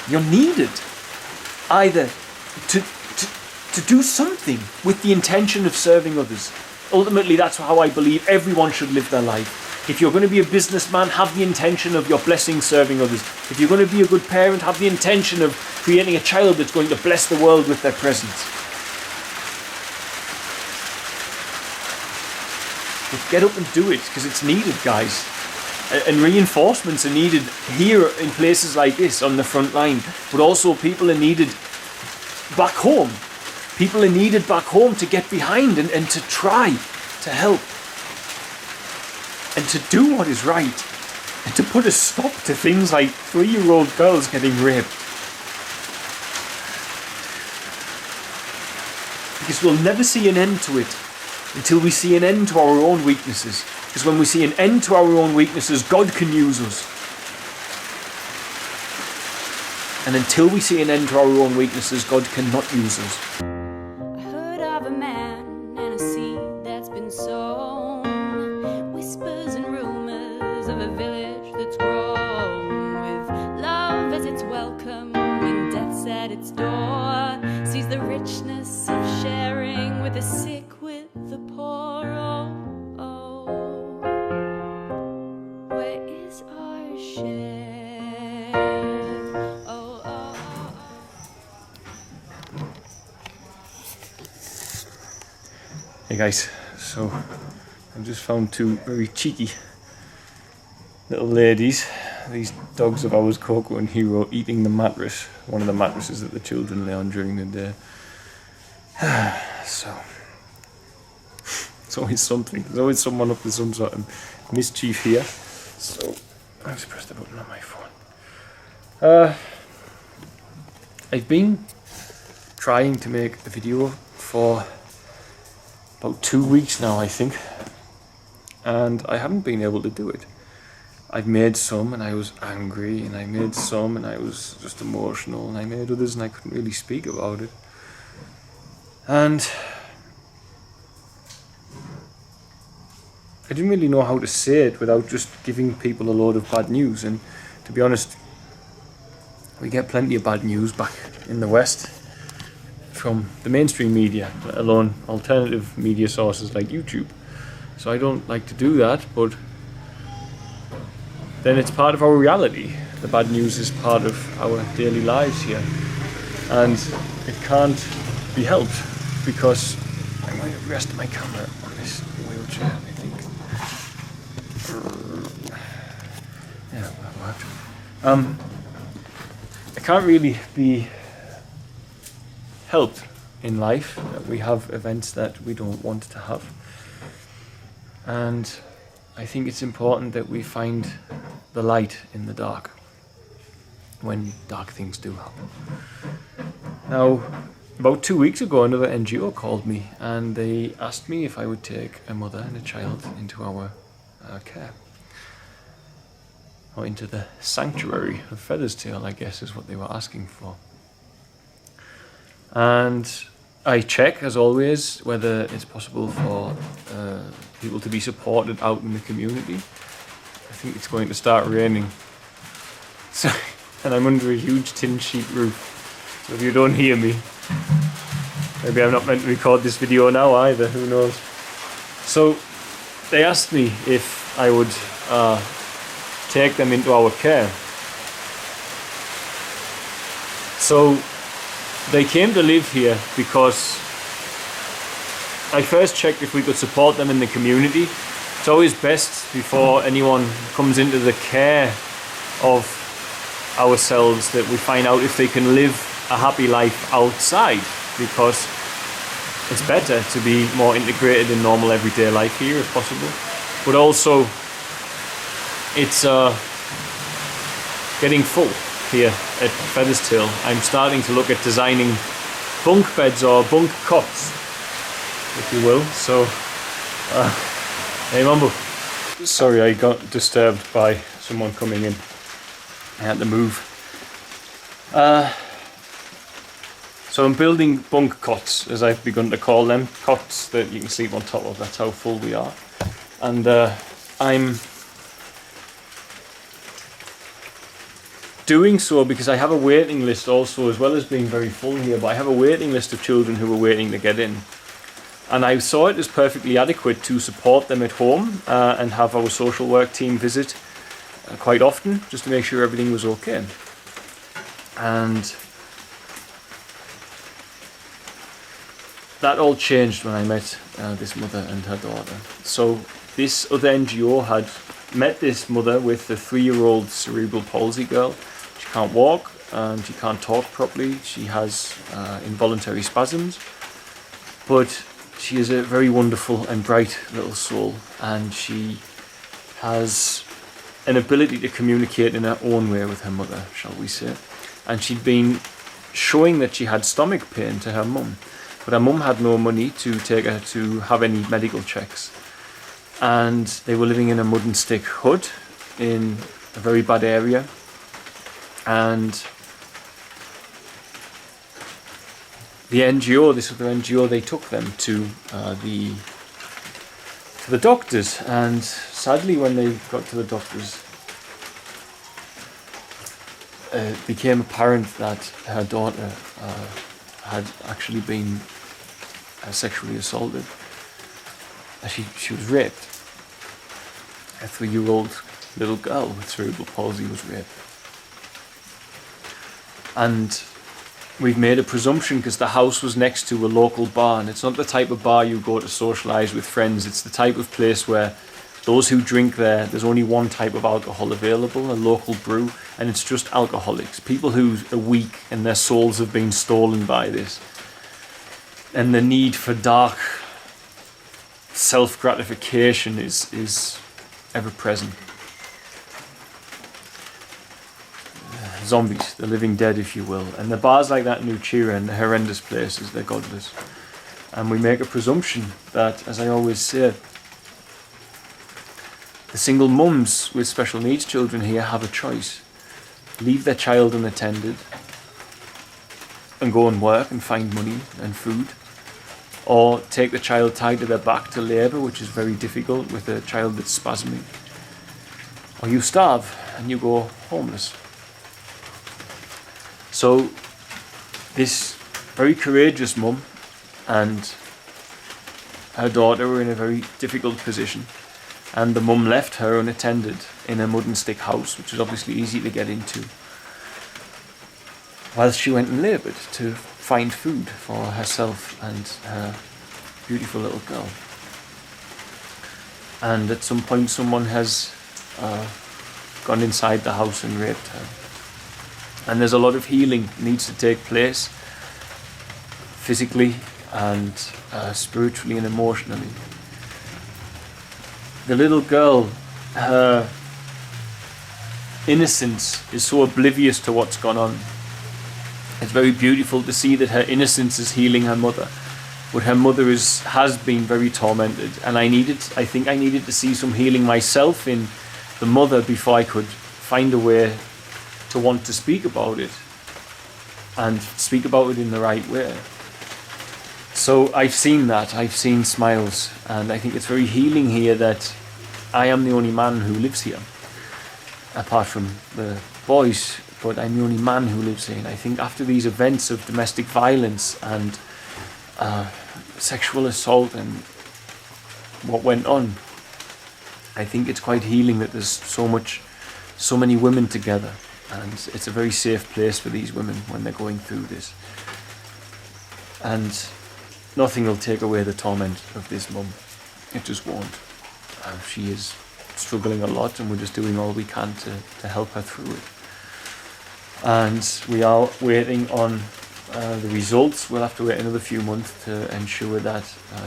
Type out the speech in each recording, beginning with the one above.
You're needed either to do something with the intention of serving others. Ultimately, that's how I believe everyone should live their life. If you're going to be a businessman, have the intention of your blessing serving others. If you're going to be a good parent, have the intention of creating a child that's going to bless the world with their presence. But get up and do it, because it's needed, guys. And reinforcements are needed here in places like this on the front line. But also people are needed back home. People are needed back home to get behind and to try to help. And to do what is right. And to put a stop to things like 3-year-old girls getting raped. Because we'll never see an end to it until we see an end to our own weaknesses. Because when we see an end to our own weaknesses, God can use us. And until we see an end to our own weaknesses, God cannot use us. I heard of a man and a seed that's been sown. Whispers and rumors of a village that's grown. With love as its welcome when death's at its door. Sees the richness of sharing with the sick, with the poor. Where is our share? Hey guys, so I've just found 2 very cheeky little ladies, these dogs of ours, Coco and Hero, eating the mattress, one of the mattresses that the children lay on during the day. So, it's always something, there's always someone up to some sort of mischief here. So, I just pressed the button on my phone. I've been trying to make a video for about 2 weeks now, I think, and I haven't been able to do it. I've made some and I was angry, and I made some and I was just emotional, and I made others and I couldn't really speak about it. And I didn't really know how to say it without just giving people a load of bad news. And to be honest, we get plenty of bad news back in the West from the mainstream media, let alone alternative media sources like YouTube. So I don't like to do that, but then it's part of our reality. The bad news is part of our daily lives here, and it can't be helped, because I might have rested my camera on this wheelchair, I think. Yeah, that worked. It can't really be helped in life. We have events that we don't want to have, and I think it's important that we find the light in the dark when dark things do happen. Now, about 2 weeks ago, another NGO called me and they asked me if I would take a mother and a child into our care, or into the sanctuary of Feathersdale, I guess is what they were asking for. And I check, as always, whether it's possible for people to be supported out in the community. I think it's going to start raining. So, and I'm under a huge tin sheet roof. So if you don't hear me, maybe I'm not meant to record this video now either, who knows. So they asked me if I would take them into our care. So they came to live here because I first checked if we could support them in the community. It's always best, before anyone comes into the care of ourselves, that we find out if they can live a happy life outside, because it's better to be more integrated in normal everyday life here if possible. But also, it's getting full here at Feathersdale. I'm starting to look at designing bunk beds or bunk cots, if you will. So, hey Mambo. Sorry, I got disturbed by someone coming in. I had to move. So I'm building bunk cots, as I've begun to call them. Cots that you can sleep on top of, that's how full we are. And I'm doing so because I have a waiting list also, as well as being very full here, but I have a waiting list of children who are waiting to get in. And I saw it as perfectly adequate to support them at home and have our social work team visit quite often just to make sure everything was okay. And that all changed when I met this mother and her daughter. So this other NGO had met this mother with a 3-year-old cerebral palsy girl. She can't walk and she can't talk properly. She has involuntary spasms, but she is a very wonderful and bright little soul, and she has an ability to communicate in her own way with her mother, shall we say. And she'd been showing that she had stomach pain to her mum, but her mum had no money to take her to have any medical checks. And they were living in a mud and stick hut in a very bad area. And the NGO, this other NGO, they took them to the doctors. And sadly, when they got to the doctors, it became apparent that her daughter had actually been sexually assaulted. She was raped. A 3-year-old little girl with cerebral palsy was raped. And we've made a presumption because the house was next to a local bar, and it's not the type of bar you go to socialise with friends. It's the type of place where those who drink there's only one type of alcohol available, a local brew, and it's just alcoholics, people who are weak and their souls have been stolen by this. And the need for dark self-gratification is ever present. Zombies, the living dead, if you will. And the bars like that in Uchira and the horrendous places, they're godless. And we make a presumption that, as I always say, the single mums with special needs children here have a choice. Leave their child unattended and go and work and find money and food, or take the child tied to their back to labour, which is very difficult with a child that's spasming, or you starve and you go homeless. So this very courageous mum and her daughter were in a very difficult position, and the mum left her unattended in a mud and stick house, which was obviously easy to get into, whilst she went and laboured to find food for herself and her beautiful little girl. And at some point someone has gone inside the house and raped her. And there's a lot of healing needs to take place, physically and spiritually and emotionally. The little girl, her innocence is so oblivious to what's gone on. It's very beautiful to see that her innocence is healing her mother, but her mother has been very tormented, and I think I needed to see some healing myself in the mother before I could find a way to want to speak about it and speak about it in the right way. So I've seen that, I've seen smiles, and I think it's very healing here that I am the only man who lives here, apart from the boys, but I'm the only man who lives here. And I think after these events of domestic violence and sexual assault and what went on, I think it's quite healing that there's so many women together, and it's a very safe place for these women when they're going through this. And nothing will take away the torment of this mum. It just won't. She is struggling a lot, and we're just doing all we can to help her through it. And we are waiting on the results. We'll have to wait another few months to ensure that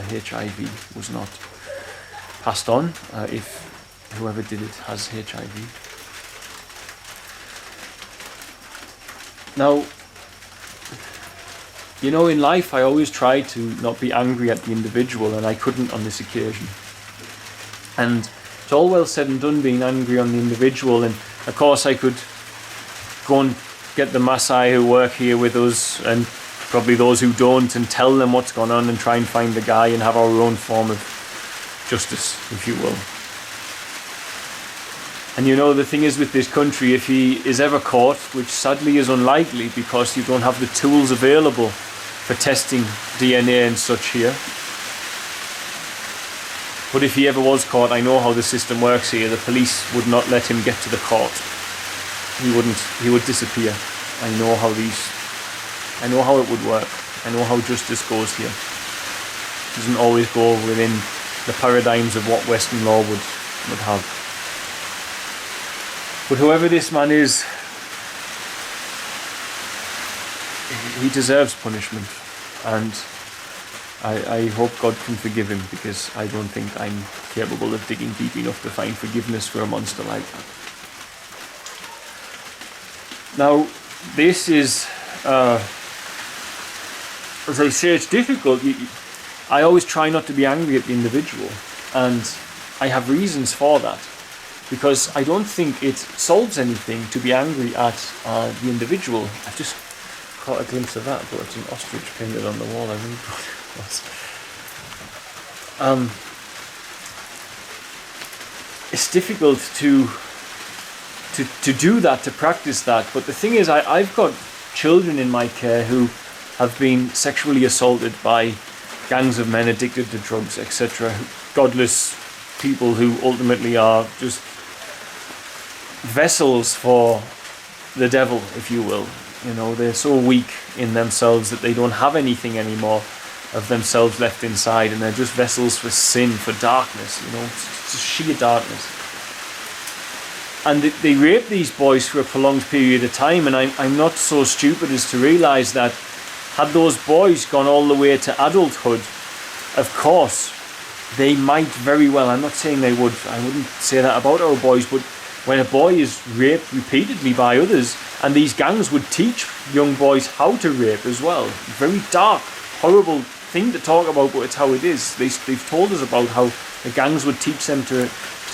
HIV was not passed on, if whoever did it has HIV. Now, you know, in life I always try to not be angry at the individual, and I couldn't on this occasion. And it's all well said and done being angry on the individual, and of course I could go and get the Maasai who work here with us, and probably those who don't, and tell them what's gone on and try and find the guy and have our own form of justice, if you will. And you know, the thing is with this country, if he is ever caught, which sadly is unlikely because you don't have the tools available for testing DNA and such here. But if he ever was caught, I know how the system works here. The police would not let him get to the court. He would disappear. I know how it would work. I know how justice goes here. It doesn't always go within the paradigms of what Western law would have. But whoever this man is, he deserves punishment, and I hope God can forgive him, because I don't think I'm capable of digging deep enough to find forgiveness for a monster like that. Now, this is, as I say, it's difficult. I always try not to be angry at the individual, and I have reasons for that. Because I don't think it solves anything to be angry at the individual. I've just caught a glimpse of that, but it's an ostrich painted on the wall. I really thought it was. It's difficult to do that, to practice that. But the thing is, I've got children in my care who have been sexually assaulted by gangs of men addicted to drugs, etc. Godless people who ultimately are just vessels for the devil, if you will. You know, they're so weak in themselves that they don't have anything anymore of themselves left inside, and they're just vessels for sin, for darkness, you know, it's just sheer darkness. And they rape these boys for a prolonged period of time, and I'm not so stupid as to realise that had those boys gone all the way to adulthood, of course, they might very well, I'm not saying they would, I wouldn't say that about our boys, but when a boy is raped repeatedly by others, and these gangs would teach young boys how to rape as well. Very dark, horrible thing to talk about, but it's how it is. They've told us about how the gangs would teach them to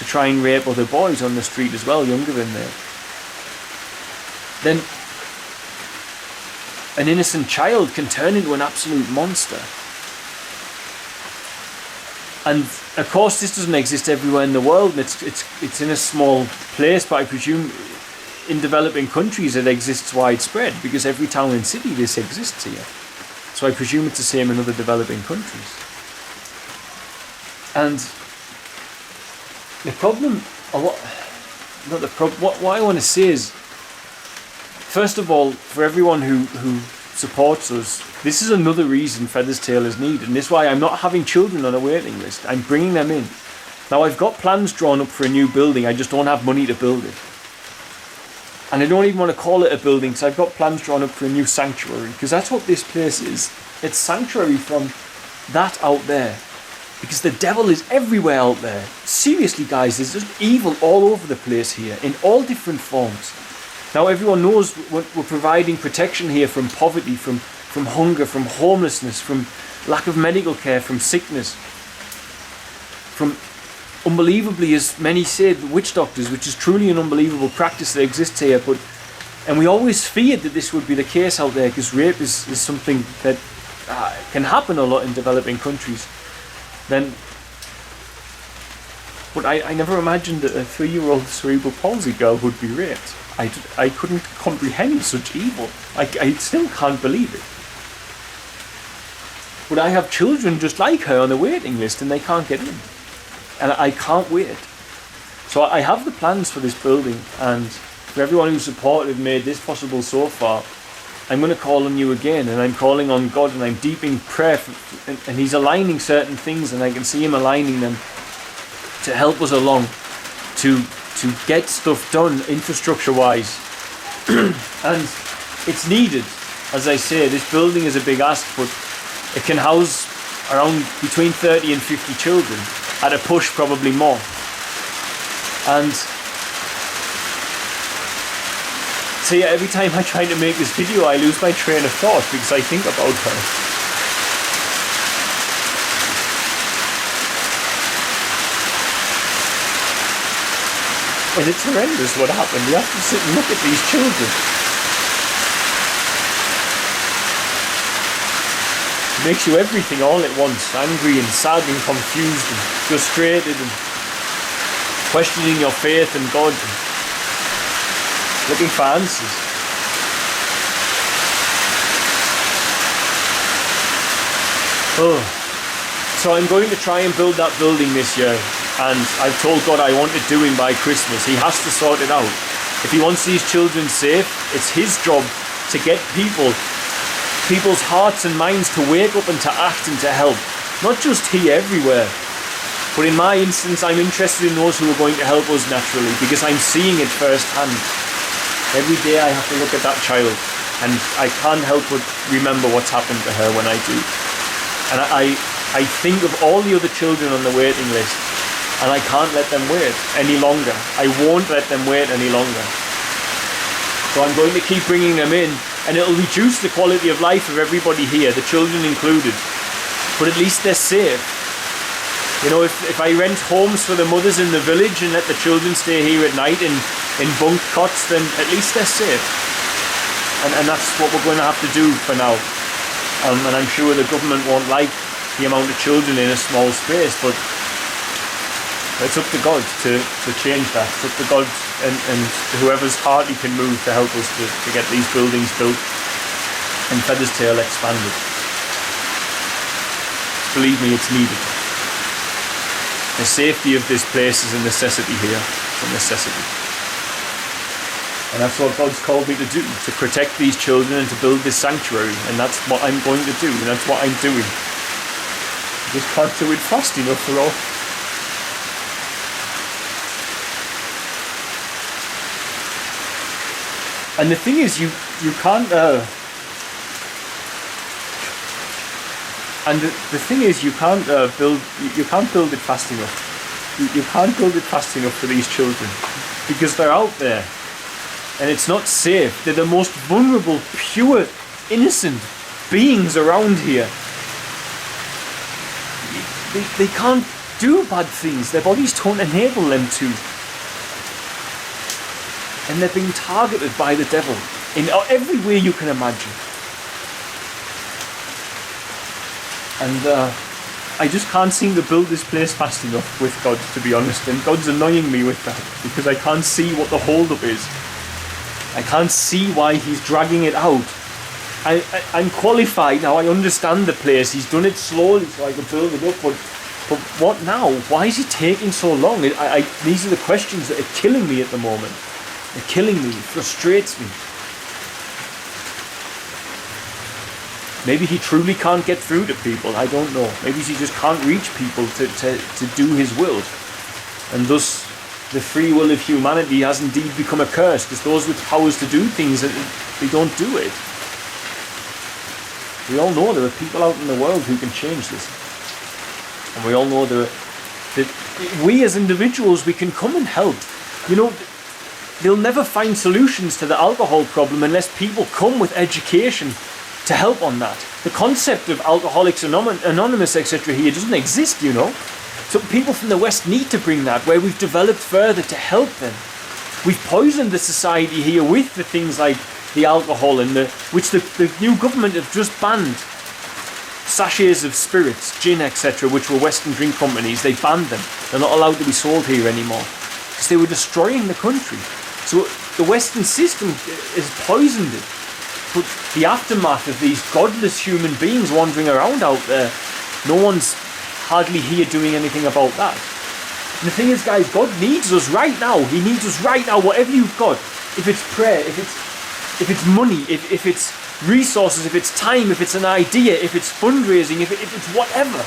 try and rape other boys on the street as well, younger than them. Then an innocent child can turn into an absolute monster. And of course this doesn't exist everywhere in the world, and it's in a small place, but I presume in developing countries it exists widespread, because every town and city this exists here. So I presume it's the same in other developing countries. And the problem, what I want to say is, first of all, for everyone who supports us, this is another reason Feather's Tail is needed, and this is why I'm not having children on a waiting list. I'm bringing them in. Now, I've got plans drawn up for a new building, I just don't have money to build it. And I don't even want to call it a building, because I've got plans drawn up for a new sanctuary, because that's what this place is. It's sanctuary from that out there, because the devil is everywhere out there. Seriously, guys, there's just evil all over the place here, in all different forms. Now, everyone knows we're providing protection here from poverty, from hunger, from homelessness, from lack of medical care, from sickness, from, unbelievably, as many say, the witch doctors, which is truly an unbelievable practice that exists here. And we always feared that this would be the case out there, because rape is something that can happen a lot in developing countries. But I never imagined that a 3-year-old cerebral palsy girl would be raped. I couldn't comprehend such evil. I still can't believe it. But I have children just like her on the waiting list, and they can't get in. And I can't wait. So I have the plans for this building, and for everyone who's supported, made this possible so far, I'm going to call on you again, and I'm calling on God, and I'm deep in prayer, and He's aligning certain things, and I can see Him aligning them to help us along, to get stuff done infrastructure-wise. And it's needed. As I say, this building is a big ask, but it can house around between 30 and 50 children. At a push, probably more. And see, every time I try to make this video, I lose my train of thought because I think about her. And it's horrendous what happened. You have to sit and look at these children. It makes you everything all at once. Angry and sad and confused and frustrated. And questioning your faith in God, looking for answers. Oh. So I'm going to try and build that building this year, and I've told God I want it doing by Christmas. He has to sort it out. If he wants these children safe, it's his job to get people's hearts and minds to wake up and to act and to help. Not just here, everywhere. But in my instance, I'm interested in those who are going to help us naturally, because I'm seeing it firsthand. Every day I have to look at that child, and I can't help but remember what's happened to her when I do. And I think of all the other children on the waiting list, and I can't let them wait any longer. I won't let them wait any longer. So I'm going to keep bringing them in, and it'll reduce the quality of life of everybody here, the children included. But at least they're safe. You know, if I rent homes for the mothers in the village and let the children stay here at night in bunk cots, then at least they're safe. And that's what we're going to have to do for now. And I'm sure the government won't like the amount of children in a small space, but it's up to God to change that. It's up to God and whoever's heart he can move to help us to get these buildings built and Feathersdale expanded. Believe me, it's needed. The safety of this place is a necessity here. It's a necessity. And that's what God's called me to do, to protect these children and to build this sanctuary. And that's what I'm going to do, and that's what I'm doing. I just can't do it fast enough for all. And the thing is, you can't... And the thing is, you can't build it fast enough. You can't build it fast enough for these children, because they're out there, and it's not safe. They're the most vulnerable, pure, innocent beings around here. They can't do bad things. Their bodies don't enable them to, and they're being targeted by the devil in every way you can imagine. And I just can't seem to build this place fast enough with God, to be honest. And God's annoying me with that, because I can't see what the hold-up is. I can't see why he's dragging it out. I'm qualified now. I understand the place. He's done it slowly so I can build it up. But what now? Why is he taking so long? These are the questions that are killing me at the moment. They're killing me. It frustrates me. Maybe he truly can't get through to people. I don't know. Maybe he just can't reach people to do his will. And thus, the free will of humanity has indeed become a curse, because those with powers to do things, they don't do it. We all know there are people out in the world who can change this. And we all know that we as individuals, we can come and help. You know, they'll never find solutions to the alcohol problem unless people come with education to help on that. The concept of Alcoholics Anonymous, etc. here doesn't exist, you know. So people from the West need to bring that, where we've developed further to help them. We've poisoned the society here with the things like the alcohol and which the new government have just banned. Sachets of spirits, gin, etc., which were Western drink companies, they banned them. They're not allowed to be sold here anymore, because they were destroying the country. So the Western system has poisoned it. But the aftermath of these godless human beings wandering around out there, no one's hardly here doing anything about that. And the thing is, guys, God needs us right now. He needs us right now, whatever you've got. If it's prayer, if it's money, if it's resources, if it's time, if it's an idea, if it's fundraising, if it's whatever.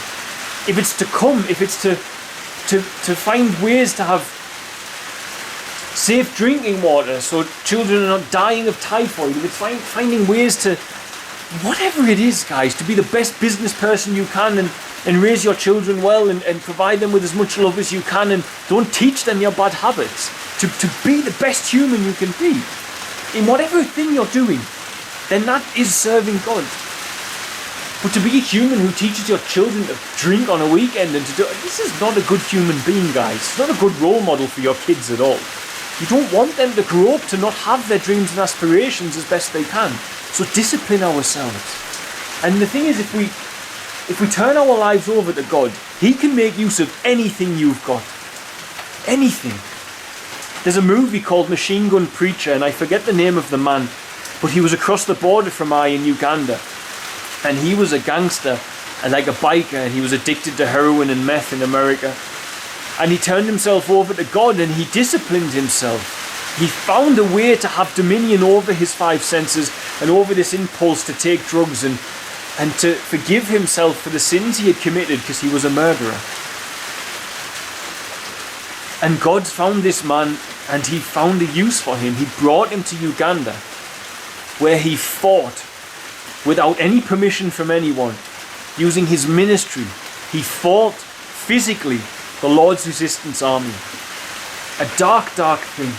If it's to come, if it's to find ways to have safe drinking water so children are not dying of typhoid, if it's finding ways to, whatever it is, guys, to be the best business person you can and raise your children well and provide them with as much love as you can, and don't teach them your bad habits, to be the best human you can be in whatever thing you're doing, then that is serving God. But to be a human who teaches your children to drink on a weekend and to do, this is not a good human being, guys. It's not a good role model for your kids at all. You don't want them to grow up to not have their dreams and aspirations as best they can. So discipline ourselves. And the thing is, if we turn our lives over to God, He can make use of anything you've got. anything. There's a movie called Machine Gun Preacher, and I forget the name of the man, but he was across the border from I in Uganda, and he was a gangster and like a biker, and he was addicted to heroin and meth in America, and he turned himself over to God and he disciplined himself. He found a way to have dominion over his five senses and over this impulse to take drugs and to forgive himself for the sins he had committed because he was a murderer. And God found this man and he found a use for him. He brought him to Uganda, where he fought without any permission from anyone, using his ministry. He fought physically the Lord's Resistance Army. A dark, dark thing.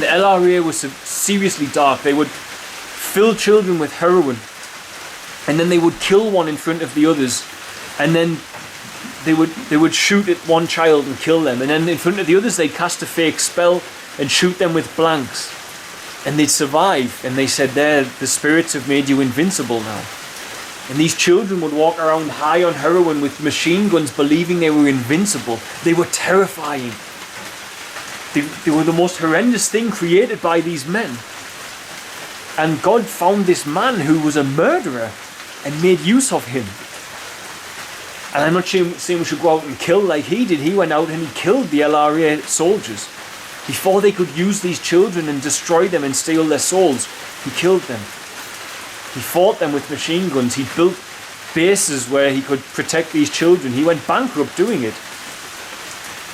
The LRA was seriously dark. They would fill children with heroin, and then they would kill one in front of the others, and then they would shoot at one child and kill them, and then in front of the others they'd cast a fake spell and shoot them with blanks, and they'd survive. And they said, "There, the spirits have made you invincible now." And these children would walk around high on heroin with machine guns, believing they were invincible. They were terrifying. They were the most horrendous thing created by these men. And God found this man who was a murderer and made use of him. And I'm not saying we should go out and kill like he did. He went out and he killed the LRA soldiers. Before they could use these children and destroy them and steal their souls, he killed them. He fought them with machine guns. He built bases where he could protect these children. He went bankrupt doing it.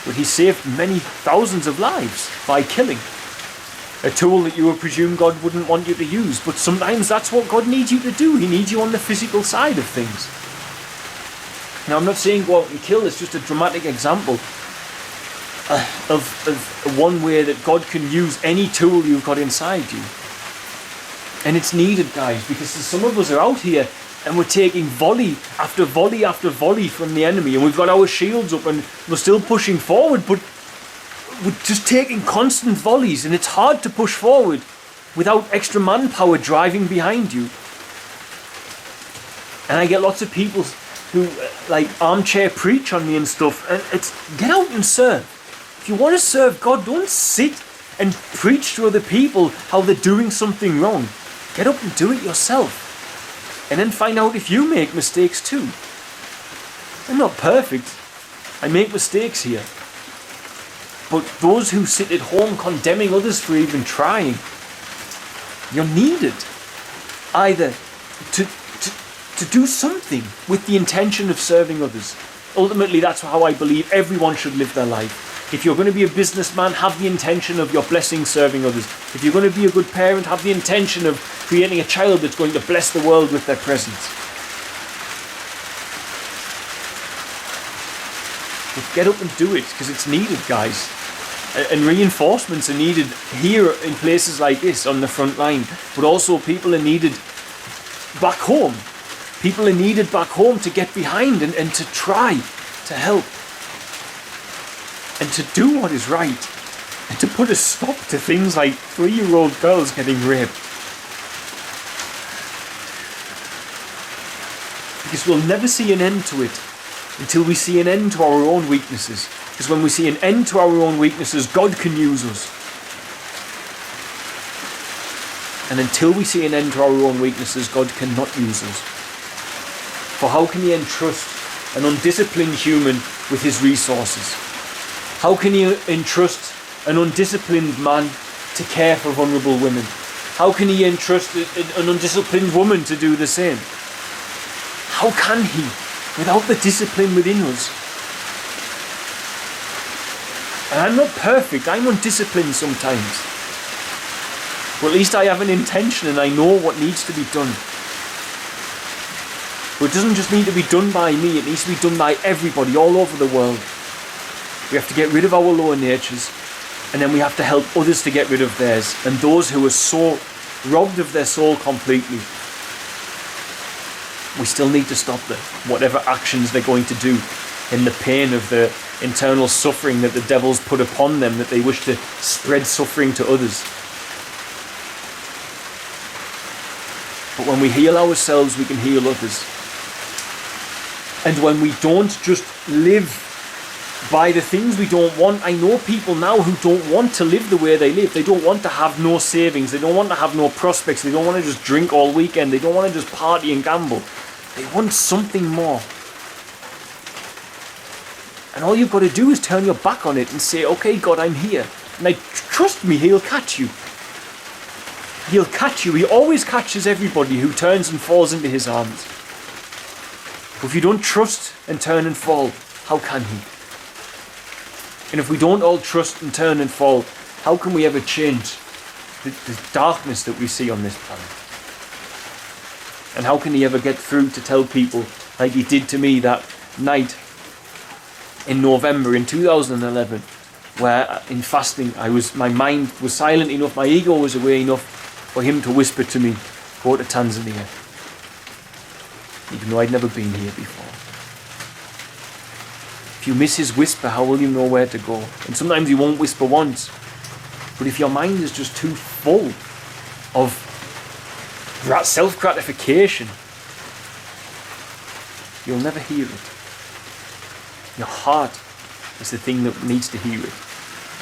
But he saved many thousands of lives by killing. A tool that you would presume God wouldn't want you to use. But sometimes that's what God needs you to do. He needs you on the physical side of things. Now, I'm not saying go out and kill. It's just a dramatic example of one way that God can use any tool you've got inside you. And it's needed, guys, because some of us are out here and we're taking volley after volley after volley from the enemy, and we've got our shields up and we're still pushing forward, but we're just taking constant volleys, and it's hard to push forward without extra manpower driving behind you. And I get lots of people who like armchair preach on me and stuff, and it's get out and serve. If you want to serve God, don't sit and preach to other people how they're doing something wrong. Get up and do it yourself. And then find out if you make mistakes too. I'm not perfect. I make mistakes here. But those who sit at home condemning others for even trying, you're needed either to do something with the intention of serving others. Ultimately, that's how I believe everyone should live their life. If you're going to be a businessman, have the intention of your blessing serving others. If you're going to be a good parent, have the intention of creating a child that's going to bless the world with their presence. But get up and do it, because it's needed, guys. And reinforcements are needed here in places like this on the front line. But also people are needed back home. People are needed back home to get behind and to try to help. And to do what is right. And to put a stop to things like 3-year-old girls getting raped. Because we'll never see an end to it until we see an end to our own weaknesses. Because when we see an end to our own weaknesses, God can use us. And until we see an end to our own weaknesses, God cannot use us. For how can he entrust an undisciplined human with his resources? How can he entrust an undisciplined man to care for vulnerable women? How can he entrust an undisciplined woman to do the same? How can he, without the discipline within us? And I'm not perfect, I'm undisciplined sometimes. But at least I have an intention and I know what needs to be done. But it doesn't just need to be done by me, it needs to be done by everybody all over the world. We have to get rid of our lower natures, and then we have to help others to get rid of theirs. And those who are so robbed of their soul completely, we still need to stop them, whatever actions they're going to do in the pain of the internal suffering that the devil's put upon them, that they wish to spread suffering to others. But when we heal ourselves, we can heal others. And when we don't just live by the things we don't want. I know people now who don't want to live the way they live. They don't want to have no savings. They don't want to have no prospects. They don't want to just drink all weekend. They don't want to just party and gamble. They want something more. And all you've got to do is turn your back on it and say, okay, God, I'm here. And trust me, he'll catch you. He'll catch you. He always catches everybody who turns and falls into his arms. But if you don't trust and turn and fall, how can he? And if we don't all trust and turn and fall, how can we ever change the darkness that we see on this planet? And how can he ever get through to tell people, like he did to me that night in November in 2011, where in fasting my mind was silent enough, my ego was away enough for him to whisper to me, go to Tanzania. Even though I'd never been here before. If you miss his whisper, how will you know where to go? And sometimes he won't whisper once. But if your mind is just too full of self-gratification, you'll never hear it. Your heart is the thing that needs to hear it.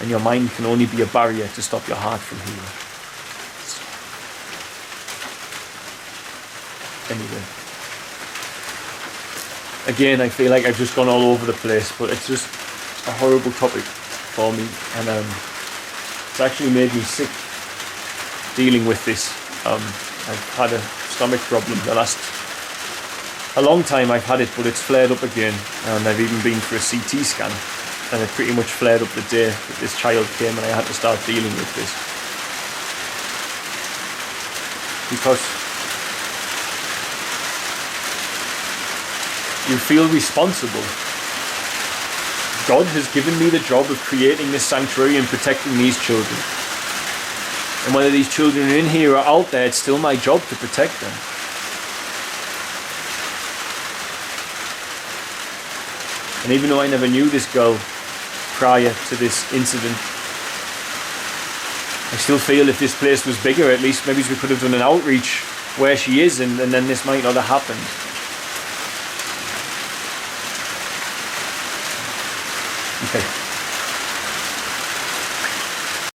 And your mind can only be a barrier to stop your heart from hearing. Anyway. Again, I feel like I've just gone all over the place, but it's just a horrible topic for me, and it's actually made me sick dealing with this. I've had a stomach problem a long time I've had it, but it's flared up again, and I've even been for a CT scan, and it pretty much flared up the day that this child came and I had to start dealing with this. Because you feel responsible. God has given me the job of creating this sanctuary and protecting these children. And whether these children are in here or out there, it's still my job to protect them. And even though I never knew this girl prior to this incident, I still feel if this place was bigger, at least maybe we could have done an outreach where she is, and then this might not have happened. Okay.